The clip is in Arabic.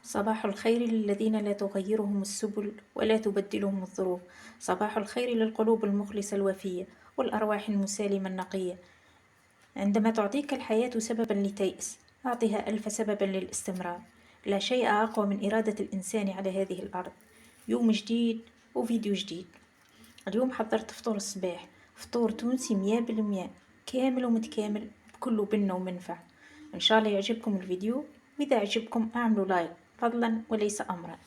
صباح الخير للذين لا تغيرهم السبل ولا تبدلهم الظروف. صباح الخير للقلوب المخلصة الوفية والأرواح المسالمة النقية. عندما تعطيك الحياة سببا لتيأس، أعطها ألف سببا للاستمرار. لا شيء أقوى من إرادة الإنسان على هذه الأرض. يوم جديد وفيديو جديد. اليوم حضرت فطور الصباح، فطور تونسي 100%، كامل ومتكامل، كله بنة ومنفع. إن شاء الله يعجبكم الفيديو، وإذا عجبكم أعملوا لايك فضلا وليس أمرا.